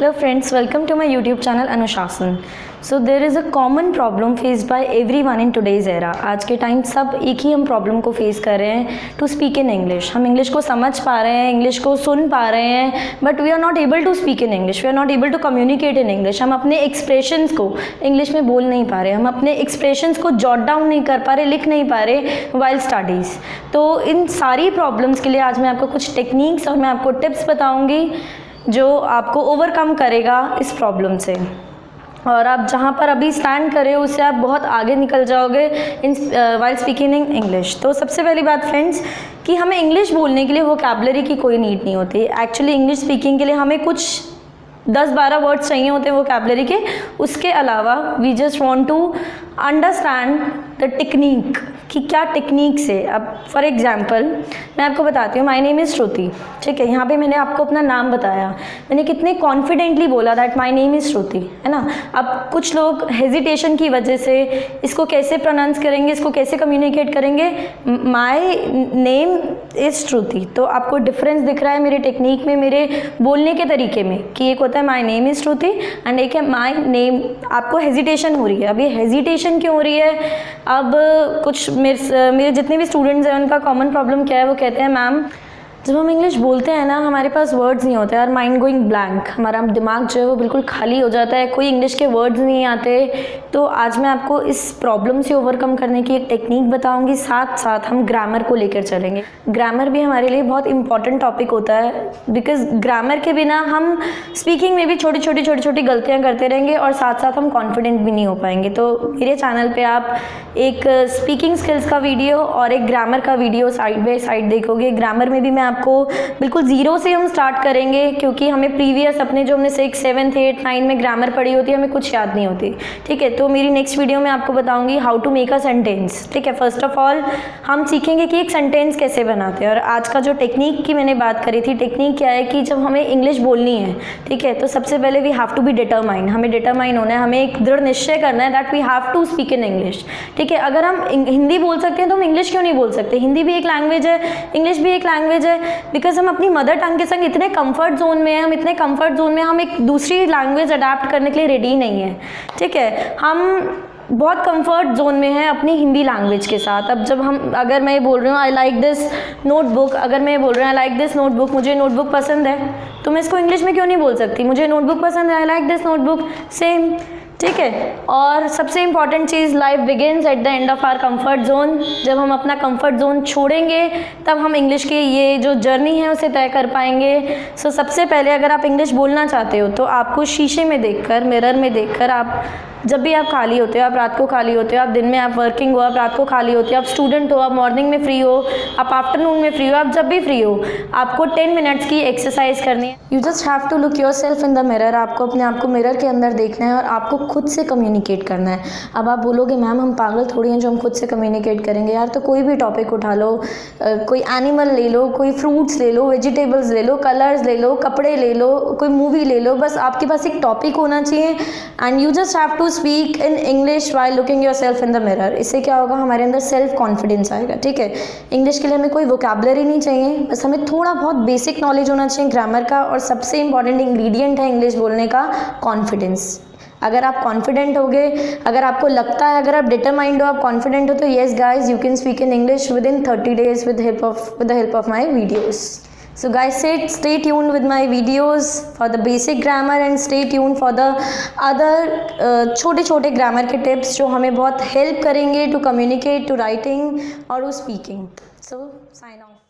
Hello friends, welcome to my YouTube channel अनुशासन. So there is a common problem faced by everyone in today's era. आज के time सब एक ही हम problem को फेस कर रहे हैं टू स्पीक इन इंग्लिश. हम इंग्लिश को समझ पा रहे हैं, इंग्लिश को सुन पा रहे हैं, but we are not able to speak in English, we are not able to communicate in English. हम अपने एक्सप्रेशंस को इंग्लिश में बोल नहीं पा रहे, हम अपने एक्सप्रेशंस को जॉट डाउन नहीं कर पा रहे, लिख नहीं पा रहे वाइल स्टडीज़. तो इन सारी प्रॉब्लम्स के लिए आज मैं आपको कुछ टेक्निक्स और मैं आपको टिप्स बताऊँगी जो आपको ओवरकम करेगा इस प्रॉब्लम से, और आप जहाँ पर अभी स्टैंड कर रहे हो उससे आप बहुत आगे निकल जाओगे in while speaking in English. तो सबसे पहली बात फ्रेंड्स कि हमें इंग्लिश बोलने के लिए वोकैबुलरी की कोई नीड नहीं होती. एक्चुअली इंग्लिश स्पीकिंग के लिए हमें कुछ 10-12 वर्ड्स चाहिए होते हैं वोकैबुलरी के. उसके अलावा we just want to understand the technique कि क्या टेक्निक्स है. अब फॉर एग्जांपल मैं आपको बताती हूँ, माय नेम इज़ श्रुति. ठीक है, यहाँ पे मैंने आपको अपना नाम बताया, मैंने कितने कॉन्फिडेंटली बोला दैट माय नेम इज़ श्रुति, है ना. अब कुछ लोग हेजिटेशन की वजह से इसको कैसे प्रोनाउंस करेंगे, इसको कैसे कम्युनिकेट करेंगे, माय नेम इज़ श्रुति. तो आपको डिफरेंस दिख रहा है मेरे टेक्निक में, मेरे बोलने के तरीके में, कि एक होता है my name is Shruti and एक है माय नेम. आपको हेजिटेशन हो रही है. अब ये हेजिटेशन क्यों हो रही है? अब कुछ मेरे जितने भी स्टूडेंट्स हैं उनका कॉमन प्रॉब्लम क्या है, वो कहते हैं मैम जब हम इंग्लिश बोलते हैं ना हमारे पास वर्ड्स नहीं होते, और माइंड गोइंग ब्लैंक, हमारा दिमाग जो है वो बिल्कुल खाली हो जाता है, कोई इंग्लिश के वर्ड्स नहीं आते. तो आज मैं आपको इस प्रॉब्लम से ओवरकम करने की एक टेक्निक बताऊंगी, साथ साथ हम ग्रामर को लेकर चलेंगे. ग्रामर भी हमारे लिए बहुत इंपॉर्टेंट टॉपिक होता है, बिकॉज ग्रामर के बिना हम स्पीकिंग में भी छोटी छोटी गलतियाँ करते रहेंगे और साथ साथ हम कॉन्फिडेंट भी नहीं हो पाएंगे. तो मेरे चैनल पर आप एक स्पीकिंग स्किल्स का वीडियो और एक ग्रामर का वीडियो साइड बाय साइड देखोगे. ग्रामर में भी मैं आपको बिल्कुल ज़ीरो से हम स्टार्ट करेंगे, क्योंकि हमें प्रीवियस अपने जो हमने 6, 7, 8, 9 में ग्रामर पढ़ी होती है हमें कुछ याद नहीं होती. ठीक है, तो मेरी नेक्स्ट वीडियो में आपको बताऊंगी how to make a sentence. ठीक है, फर्स्ट ऑफ ऑल हम सीखेंगे कि एक सेंटेंस कैसे बनाते हैं. और आज का जो टेक्निक की मैंने बात करी थी, टेक्निक क्या है कि जब हमें इंग्लिश बोलनी है, ठीक है, तो सबसे पहले we have to be determined. हमें डिटरमाइन होना है, हमें एक दृढ़ निश्चय करना है that we have to speak in English. ठीक है, अगर हम हिंदी बोल सकते हैं तो हम इंग्लिश क्यों नहीं बोल सकते? हिंदी भी एक लैंग्वेज है, इंग्लिश भी एक लैंग्वेज है. बिकॉज हम अपनी मदर टंग के संग इतने कंफर्ट जोन में हैं, हम इतने कंफर्ट जोन में हम एक दूसरी लैंग्वेज अडाप्ट करने के लिए रेडी नहीं है. ठीक है, हम बहुत कंफर्ट जोन में है अपनी हिंदी लैंग्वेज के साथ. अब जब हम अगर मैं ये बोल रही हूँ आई लाइक दिस नोटबुक, अगर मैं ये बोल रही हूँ आई लाइक दिस नोटबुक, मुझे नोटबुक पसंद है, तो मैं इसको इंग्लिश में क्यों नहीं बोल सकती? मुझे नोटबुक पसंद है, I like this notebook, same. ठीक है, और सबसे इंपॉर्टेंट चीज़, life begins at the end of our comfort zone. जब हम अपना कंफर्ट जोन छोड़ेंगे तब हम इंग्लिश की ये जो जर्नी है उसे तय कर पाएंगे. सो सबसे पहले अगर आप इंग्लिश बोलना चाहते हो तो आपको शीशे में देखकर, मिरर में देखकर, आप जब भी आप खाली होते हो, आप रात को खाली होते हो, आप दिन में आप वर्किंग हो, आप रात को खाली होते हो, आप स्टूडेंट हो, आप मॉर्निंग में फ्री हो, आप आफ्टरनून में फ्री हो, आप जब भी फ्री हो, आपको 10 मिनट्स की एक्सरसाइज करनी है. You just have to look yourself in the mirror. आपको अपने आप को मिरर के अंदर देखना है और आपको खुद से कम्युनिकेट करना है. अब आप बोलोगे मैम हम पागल थोड़ी हैं जो हम खुद से कम्युनिकेट करेंगे. यार तो कोई भी टॉपिक उठा लो, कोई एनिमल ले लो, कोई फ्रूट्स ले लो, वेजिटेबल्स ले लो, कलर्स ले लो, कपड़े ले लो, कोई मूवी ले लो, बस आपके पास एक टॉपिक होना चाहिए and you just have to speak in English while looking yourself in the mirror. इससे क्या होगा, हमारे अंदर सेल्फ कॉन्फिडेंस आएगा. ठीक है, इंग्लिश के लिए हमें कोई वोकैबुलरी नहीं चाहिए, बस हमें थोड़ा बहुत बेसिक नॉलेज होना चाहिए ग्रामर का. और सबसे इंपॉर्टेंट इंग्रेडिएंट है इंग्लिश बोलने का कॉन्फिडेंस. अगर आप कॉन्फिडेंट होगे, अगर आपको लगता है, अगर आप डिटरमाइंड हो, आप कॉन्फिडेंट हो, तो yes guys you can speak in English with in 30 days with the help of my videos. So guys, stay tuned with my videos for the basic grammar and stay tuned for the other छोटे grammar के tips जो हमें बहुत help करेंगे to communicate, to writing और to speaking. So sign off.